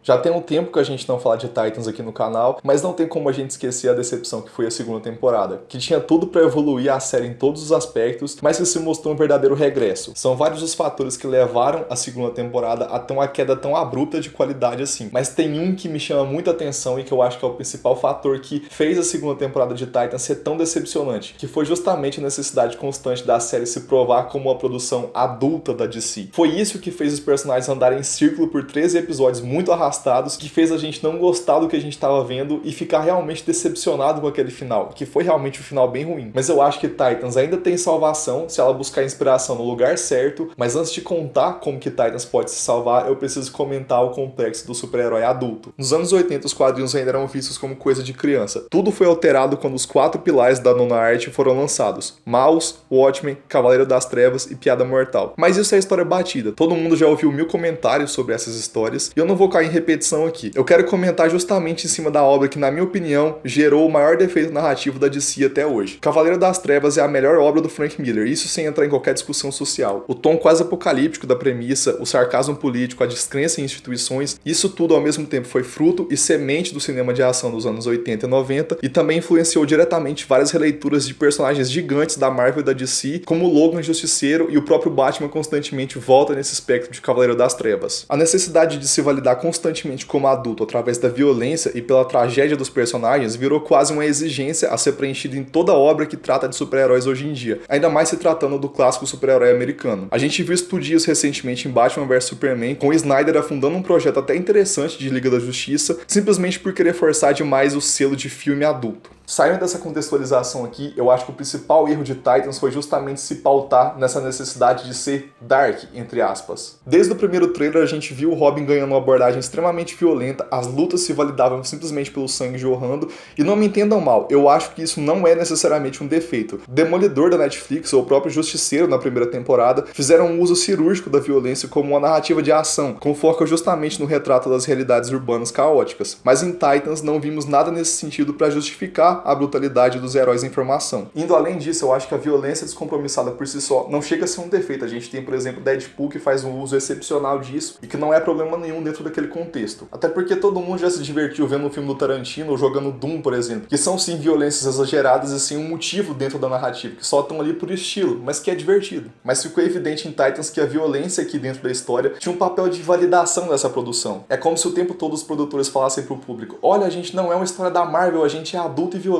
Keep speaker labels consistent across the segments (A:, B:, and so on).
A: Já tem um tempo que a gente não fala de Titans aqui no canal, mas não tem como a gente esquecer a decepção que foi a segunda temporada, que tinha tudo pra evoluir a série em todos os aspectos, mas que se mostrou um verdadeiro regresso. São vários os fatores que levaram a segunda temporada a ter uma queda tão abrupta de qualidade assim, mas tem um que me chama muita atenção e que eu acho que é o principal fator que fez a segunda temporada de Titans ser tão decepcionante, que foi justamente a necessidade constante da série se provar como uma produção adulta da DC. Foi isso que fez os personagens andarem em círculo por 13 episódios muito arrastados, que fez a gente não gostar do que a gente estava vendo e ficar realmente decepcionado com aquele final, que foi realmente um final bem ruim. Mas eu acho que Titans ainda tem salvação se ela buscar inspiração no lugar certo, mas antes de contar como que Titans pode se salvar, eu preciso comentar o complexo do super-herói adulto. Nos anos 80, os quadrinhos ainda eram vistos como coisa de criança. Tudo foi alterado quando os 4 pilares da nona arte foram lançados: Maus, Watchmen, Cavaleiro das Trevas e Piada Mortal. Mas isso é história batida. Todo mundo já ouviu 1000 comentários sobre essas histórias e eu não vou cair em repetição aqui. Eu quero comentar justamente em cima da obra que, na minha opinião, gerou o maior defeito narrativo da DC até hoje. Cavaleiro das Trevas é a melhor obra do Frank Miller, isso sem entrar em qualquer discussão social. O tom quase apocalíptico da premissa, o sarcasmo político, a descrença em instituições, isso tudo ao mesmo tempo foi fruto e semente do cinema de ação dos anos 80 e 90 e também influenciou diretamente várias releituras de personagens gigantes da Marvel e da DC, como o Logan Justiceiro, e o próprio Batman constantemente volta nesse espectro de Cavaleiro das Trevas. A necessidade de se validar constantemente como adulto através da violência e pela tragédia dos personagens virou quase uma exigência a ser preenchida em toda obra que trata de super-heróis hoje em dia, ainda mais se tratando do clássico super-herói americano. A gente viu explodir isso recentemente em Batman vs Superman, com o Snyder afundando um projeto até interessante de Liga da Justiça, simplesmente por querer forçar demais o selo de filme adulto. Saindo dessa contextualização aqui, eu acho que o principal erro de Titans foi justamente se pautar nessa necessidade de ser dark, entre aspas. Desde o primeiro trailer a gente viu o Robin ganhando uma abordagem extremamente violenta, as lutas se validavam simplesmente pelo sangue jorrando, e não me entendam mal, eu acho que isso não é necessariamente um defeito. Demolidor da Netflix ou o próprio Justiceiro na primeira temporada fizeram um uso cirúrgico da violência como uma narrativa de ação, com foco justamente no retrato das realidades urbanas caóticas, mas em Titans não vimos nada nesse sentido para justificar a brutalidade dos heróis em formação. Indo além disso, eu acho que a violência descompromissada por si só não chega a ser um defeito. A gente tem, por exemplo, Deadpool, que faz um uso excepcional disso e que não é problema nenhum dentro daquele contexto. Até porque todo mundo já se divertiu vendo um filme do Tarantino ou jogando Doom, por exemplo, que são sim violências exageradas e sem um motivo dentro da narrativa, que só estão ali por estilo, mas que é divertido. Mas ficou evidente em Titans que a violência aqui dentro da história tinha um papel de validação dessa produção. É como se o tempo todo os produtores falassem pro público: olha, a gente não é uma história da Marvel, a gente é adulto e violento.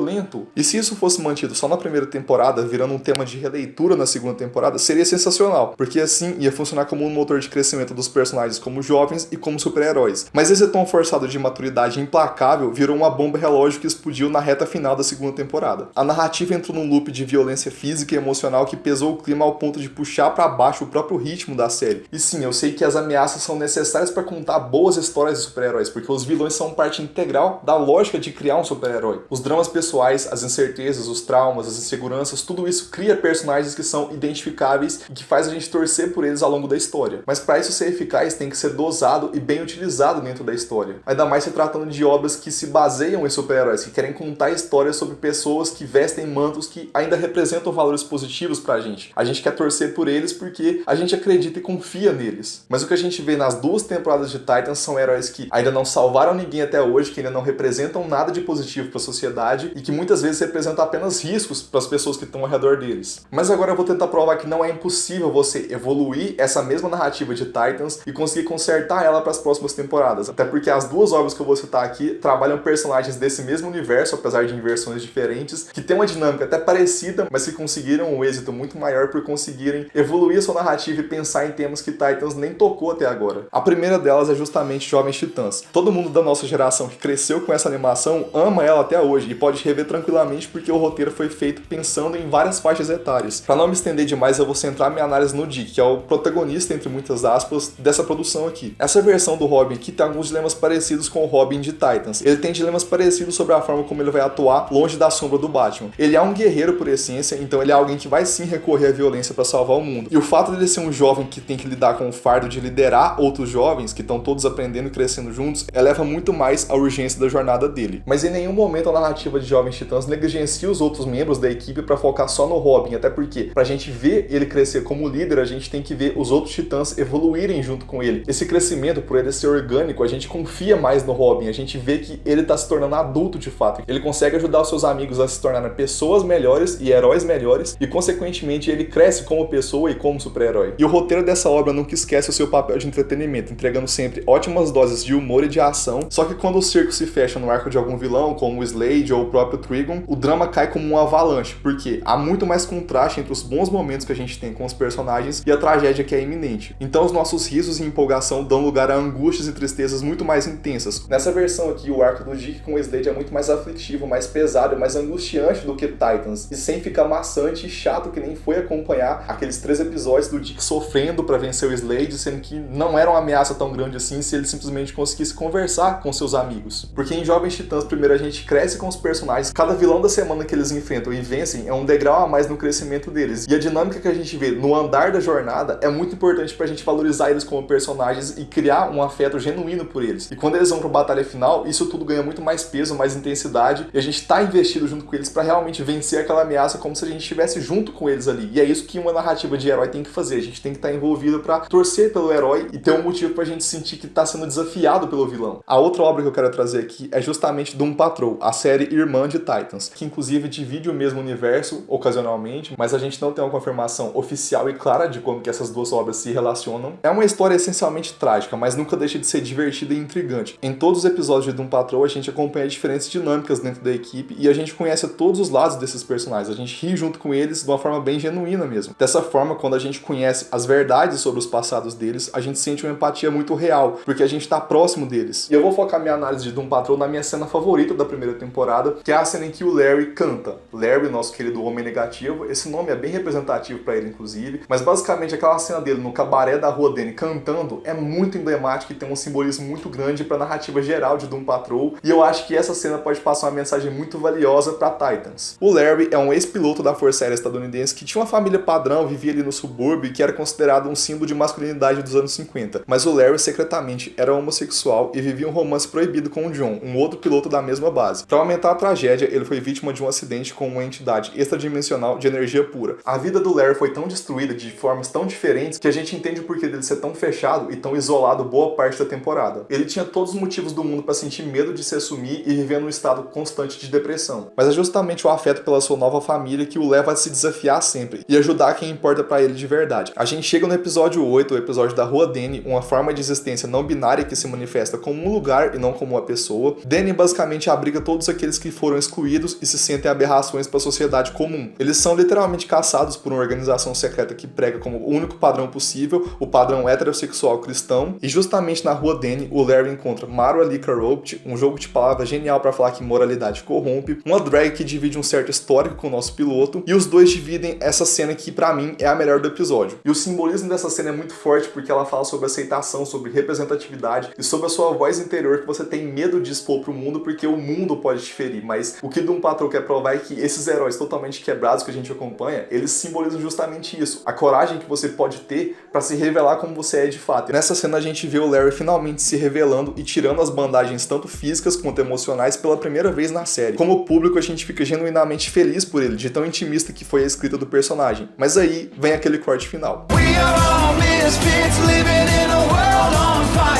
A: E se isso fosse mantido só na primeira temporada, virando um tema de releitura na segunda temporada, seria sensacional, porque assim ia funcionar como um motor de crescimento dos personagens como jovens e como super-heróis. Mas esse tom forçado de maturidade implacável virou uma bomba relógio que explodiu na reta final da segunda temporada. A narrativa entrou num loop de violência física e emocional que pesou o clima ao ponto de puxar para baixo o próprio ritmo da série. E sim, eu sei que as ameaças são necessárias para contar boas histórias de super-heróis, porque os vilões são parte integral da lógica de criar um super-herói. Os dramas pessoais, as incertezas, os traumas, as inseguranças, tudo isso cria personagens que são identificáveis e que faz a gente torcer por eles ao longo da história. Mas para isso ser eficaz, tem que ser dosado e bem utilizado dentro da história. Ainda mais se tratando de obras que se baseiam em super-heróis, que querem contar histórias sobre pessoas que vestem mantos que ainda representam valores positivos pra gente. A gente quer torcer por eles porque a gente acredita e confia neles. Mas o que a gente vê nas 2 temporadas de Titans são heróis que ainda não salvaram ninguém até hoje, que ainda não representam nada de positivo para a sociedade e que muitas vezes representam apenas riscos para as pessoas que estão ao redor deles. Mas agora eu vou tentar provar que não é impossível você evoluir essa mesma narrativa de Titans e conseguir consertar ela para as próximas temporadas. Até porque as 2 obras que eu vou citar aqui trabalham personagens desse mesmo universo, apesar de em versões diferentes, que tem uma dinâmica até parecida, mas que conseguiram um êxito muito maior por conseguirem evoluir a sua narrativa e pensar em temas que Titans nem tocou até agora. A primeira delas é justamente Jovens Titãs. Todo mundo da nossa geração que cresceu com essa animação ama ela até hoje e pode rever tranquilamente porque o roteiro foi feito pensando em várias faixas etárias. Para não me estender demais, eu vou centrar minha análise no Dick, que é o protagonista, entre muitas aspas, dessa produção aqui. Essa versão do Robin aqui tem alguns dilemas parecidos com o Robin de Titans. Ele tem dilemas parecidos sobre a forma como ele vai atuar longe da sombra do Batman. Ele é um guerreiro por essência, então ele é alguém que vai sim recorrer à violência para salvar o mundo. E o fato de ele ser um jovem que tem que lidar com o fardo de liderar outros jovens, que estão todos aprendendo e crescendo juntos, eleva muito mais a urgência da jornada dele. Mas em nenhum momento a narrativa de Jovens Titãs negligencia os outros membros da equipe pra focar só no Robin, até porque pra gente ver ele crescer como líder, a gente tem que ver os outros Titãs evoluírem junto com ele. Esse crescimento, por ele ser orgânico, a gente confia mais no Robin, a gente vê que ele tá se tornando adulto de fato. Ele consegue ajudar os seus amigos a se tornarem pessoas melhores e heróis melhores, e consequentemente ele cresce como pessoa e como super-herói. E o roteiro dessa obra nunca esquece o seu papel de entretenimento, entregando sempre ótimas doses de humor e de ação, só que quando o circo se fecha no arco de algum vilão, como o Slade ou o próprio Trigon, o drama cai como um avalanche, porque há muito mais contraste entre os bons momentos que a gente tem com os personagens e a tragédia que é iminente. Então os nossos risos e empolgação dão lugar a angústias e tristezas muito mais intensas. Nessa versão aqui, o arco do Dick com o Slade é muito mais aflitivo, mais pesado, mais angustiante do que Titans, e sem ficar maçante e chato que nem foi acompanhar aqueles 3 episódios do Dick sofrendo pra vencer o Slade, sendo que não era uma ameaça tão grande assim se ele simplesmente conseguisse conversar com seus amigos. Porque em Jovens Titãs, primeiro a gente cresce com os personagens, cada vilão da semana que eles enfrentam e vencem é um degrau a mais no crescimento deles, e a dinâmica que a gente vê no andar da jornada é muito importante pra gente valorizar eles como personagens e criar um afeto genuíno por eles. E quando eles vão pra batalha final, isso tudo ganha muito mais peso, mais intensidade, e a gente tá investido junto com eles pra realmente vencer aquela ameaça como se a gente estivesse junto com eles ali. E é isso que uma narrativa de herói tem que fazer, a gente tem que estar envolvido pra torcer pelo herói e ter um motivo pra gente sentir que tá sendo desafiado pelo vilão. A outra obra que eu quero trazer aqui é justamente Doom Patrol, a série irmã de Titans, que inclusive divide o mesmo universo ocasionalmente, mas a gente não tem uma confirmação oficial e clara de como que essas duas obras se relacionam. É uma história essencialmente trágica, mas nunca deixa de ser divertida e intrigante. Em todos os episódios de Doom Patrol a gente acompanha diferentes dinâmicas dentro da equipe e a gente conhece todos os lados desses personagens, a gente ri junto com eles de uma forma bem genuína mesmo. Dessa forma, quando a gente conhece as verdades sobre os passados deles, a gente sente uma empatia muito real, porque a gente tá próximo deles. E eu vou focar minha análise de Doom Patrol na minha cena favorita da primeira temporada, que é a cena em que o Larry canta. Larry, nosso querido homem negativo, esse nome é bem representativo pra ele inclusive, mas basicamente aquela cena dele no cabaré da Rua Dene cantando é muito emblemática e tem um simbolismo muito grande pra narrativa geral de Doom Patrol, e eu acho que essa cena pode passar uma mensagem muito valiosa pra Titans. O Larry é um ex-piloto da Força Aérea estadunidense que tinha uma família padrão, vivia ali no subúrbio e que era considerado um símbolo de masculinidade dos anos 50, mas o Larry secretamente era homossexual e vivia um romance proibido com o John, um outro piloto da mesma base. Para aumentar a tragédia, ele foi vítima de um acidente com uma entidade extradimensional de energia pura. A vida do Larry foi tão destruída de formas tão diferentes que a gente entende o porquê dele ser tão fechado e tão isolado boa parte da temporada. Ele tinha todos os motivos do mundo para sentir medo de se assumir e viver num estado constante de depressão, mas é justamente o afeto pela sua nova família que o leva a se desafiar sempre e ajudar quem importa para ele de verdade. A gente chega no episódio 8, o episódio da Rua Dene, uma forma de existência não binária que se manifesta como um lugar e não como uma pessoa. Dene basicamente abriga todos aqueles que foram excluídos e se sentem aberrações para a sociedade comum. Eles são literalmente caçados por uma organização secreta que prega como o único padrão possível, o padrão heterossexual cristão, e justamente na Rua Dene, o Larry encontra Marwa Lee Carropt, um jogo de palavras genial para falar que moralidade corrompe, uma drag que divide um certo histórico com o nosso piloto, e os dois dividem essa cena que pra mim é a melhor do episódio. E o simbolismo dessa cena é muito forte porque ela fala sobre aceitação, sobre representatividade e sobre a sua voz interior que você tem medo de expor pro mundo porque o mundo pode te ferir, mas o que Doom Patrol quer provar é que esses heróis totalmente quebrados que a gente acompanha, eles simbolizam justamente isso, a coragem que você pode ter pra se revelar como você é de fato. E nessa cena a gente vê o Larry finalmente se revelando e tirando as bandagens tanto físicas quanto emocionais pela primeira vez na série. Como público a gente fica genuinamente feliz por ele, de tão intimista que foi a escrita do personagem. Mas aí vem aquele corte final. We are all misfits living in a world on fire.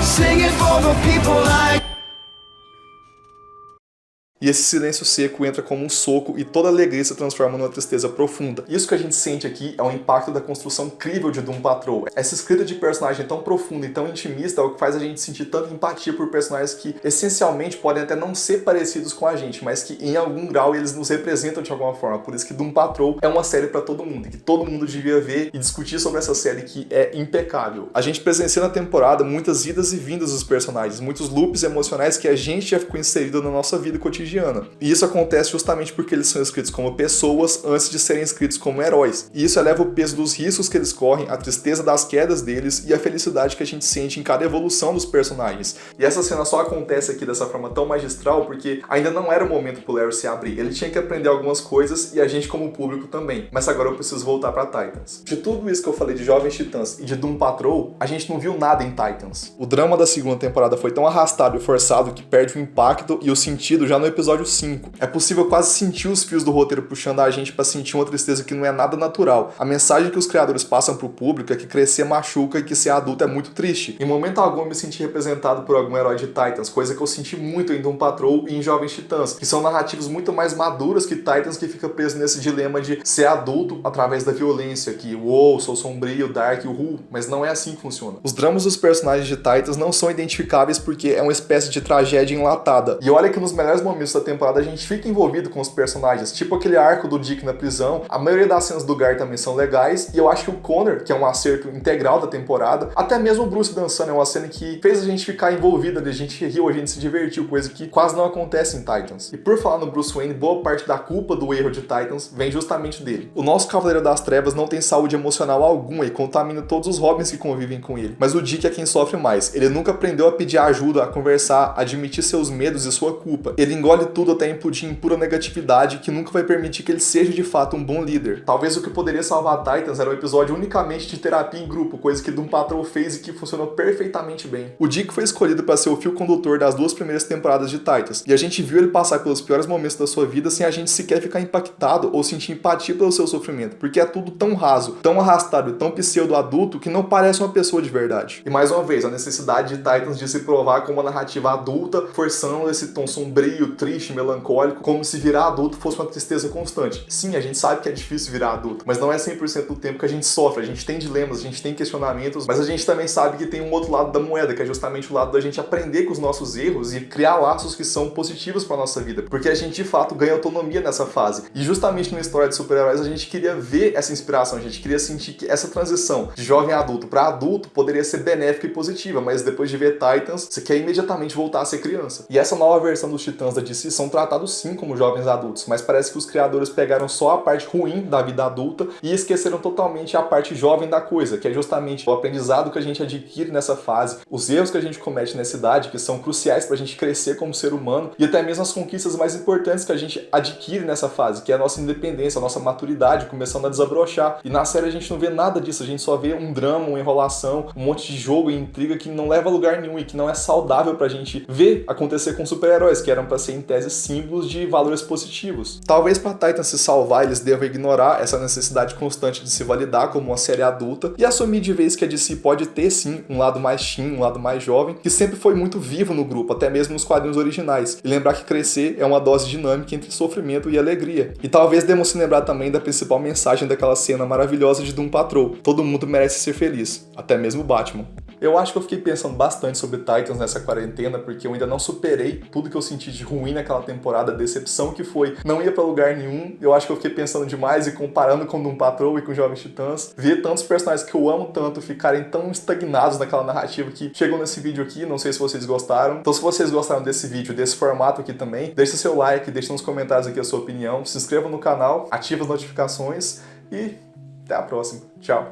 A: Singing for the people like. E esse silêncio seco entra como um soco e toda alegria se transforma numa tristeza profunda. Isso que a gente sente aqui é o impacto da construção incrível de Doom Patrol. Essa escrita de personagem tão profunda e tão intimista é o que faz a gente sentir tanta empatia por personagens que essencialmente podem até não ser parecidos com a gente, mas que em algum grau eles nos representam de alguma forma. Por isso que Doom Patrol é uma série pra todo mundo, e que todo mundo devia ver e discutir sobre essa série que é impecável. A gente presencia na temporada muitas idas e vindas dos personagens, muitos loops emocionais que a gente já ficou inserido na nossa vida cotidiana. cotidiana. E isso acontece justamente porque eles são escritos como pessoas antes de serem escritos como heróis. E isso eleva o peso dos riscos que eles correm, a tristeza das quedas deles e a felicidade que a gente sente em cada evolução dos personagens. E essa cena só acontece aqui dessa forma tão magistral porque ainda não era o momento pro Larry se abrir. Ele tinha que aprender algumas coisas e a gente como público também. Mas agora eu preciso voltar pra Titans. De tudo isso que eu falei de Jovens Titãs e de Doom Patrol, a gente não viu nada em Titans. O drama da segunda temporada foi tão arrastado e forçado que perde o impacto e o sentido já no episódio 5. É possível quase sentir os fios do roteiro puxando a gente pra sentir uma tristeza que não é nada natural. A mensagem que os criadores passam pro público é que crescer machuca e que ser adulto é muito triste. Em momento algum eu me senti representado por algum herói de Titans, coisa que eu senti muito em Doom Patrol e em Jovens Titãs, que são narrativas muito mais maduras que Titans, que fica preso nesse dilema de ser adulto através da violência, que uou, sou sombrio, dark, uhul, mas não é assim que funciona. Os dramas dos personagens de Titans não são identificáveis porque é uma espécie de tragédia enlatada. E olha que nos melhores momentos da temporada a gente fica envolvido com os personagens, tipo aquele arco do Dick na prisão. A maioria das cenas do Gar também são legais, e eu acho que o Connor, que é um acerto integral da temporada, até mesmo o Bruce dançando é uma cena que fez a gente ficar envolvido, a gente riu, a gente se divertiu, coisa que quase não acontece em Titans. E por falar no Bruce Wayne, boa parte da culpa do erro de Titans vem justamente dele. O nosso Cavaleiro das Trevas não tem saúde emocional alguma e contamina todos os Robins que convivem com ele. Mas o Dick é quem sofre mais. Ele nunca aprendeu a pedir ajuda, a conversar, a admitir seus medos e sua culpa. Ele engole tudo até implodir em pura negatividade que nunca vai permitir que ele seja de fato um bom líder. Talvez o que poderia salvar Titans era um episódio unicamente de terapia em grupo, coisa que Doom Patrol fez e que funcionou perfeitamente bem. O Dick foi escolhido para ser o fio condutor das duas primeiras temporadas de Titans, e a gente viu ele passar pelos piores momentos da sua vida sem a gente sequer ficar impactado ou sentir empatia pelo seu sofrimento, porque é tudo tão raso, tão arrastado e tão pseudo-adulto que não parece uma pessoa de verdade. E mais uma vez, a necessidade de Titans de se provar como uma narrativa adulta, forçando esse tom sombrio, triste, melancólico, como se virar adulto fosse uma tristeza constante. Sim, a gente sabe que é difícil virar adulto, mas não é 100% do tempo que a gente sofre, a gente tem dilemas, a gente tem questionamentos, mas a gente também sabe que tem um outro lado da moeda, que é justamente o lado da gente aprender com os nossos erros e criar laços que são positivos para nossa vida, porque a gente de fato ganha autonomia nessa fase. E justamente numa história de super-heróis a gente queria ver essa inspiração, a gente queria sentir que essa transição de jovem adulto para adulto poderia ser benéfica e positiva, mas depois de ver Titans, você quer imediatamente voltar a ser criança. E essa nova versão dos Titãs da DC são tratados sim como jovens adultos, mas parece que os criadores pegaram só a parte ruim da vida adulta e esqueceram totalmente a parte jovem da coisa, que é justamente o aprendizado que a gente adquire nessa fase, os erros que a gente comete nessa idade, que são cruciais pra gente crescer como ser humano, e até mesmo as conquistas mais importantes que a gente adquire nessa fase, que é a nossa independência, a nossa maturidade começando a desabrochar. E na série a gente não vê nada disso, a gente só vê um drama, uma enrolação, um monte de jogo e intriga que não leva a lugar nenhum e que não é saudável pra gente ver acontecer com super-heróis, que eram pra ser em tese símbolos de valores positivos. Talvez pra Titans se salvar, eles devam ignorar essa necessidade constante de se validar como uma série adulta e assumir de vez que a DC pode ter sim um lado mais teen, um lado mais jovem, que sempre foi muito vivo no grupo, até mesmo nos quadrinhos originais. E lembrar que crescer é uma dose dinâmica entre sofrimento e alegria. E talvez devamos se lembrar também da principal mensagem daquela cena maravilhosa de Doom Patrol: todo mundo merece ser feliz, até mesmo Batman. Eu acho que eu fiquei pensando bastante sobre Titans nessa quarentena, porque eu ainda não superei tudo que eu senti de ruim naquela temporada, a decepção que foi, não ia pra lugar nenhum. Eu acho que eu fiquei pensando demais e comparando com Doom Patrol e com Jovens Titãs, ver tantos personagens que eu amo tanto ficarem tão estagnados naquela narrativa que chegou nesse vídeo aqui. Não sei se vocês gostaram. Então se vocês gostaram desse vídeo, desse formato aqui também, deixa seu like, deixa nos comentários aqui a sua opinião, se inscreva no canal, ativa as notificações e até a próxima. Tchau!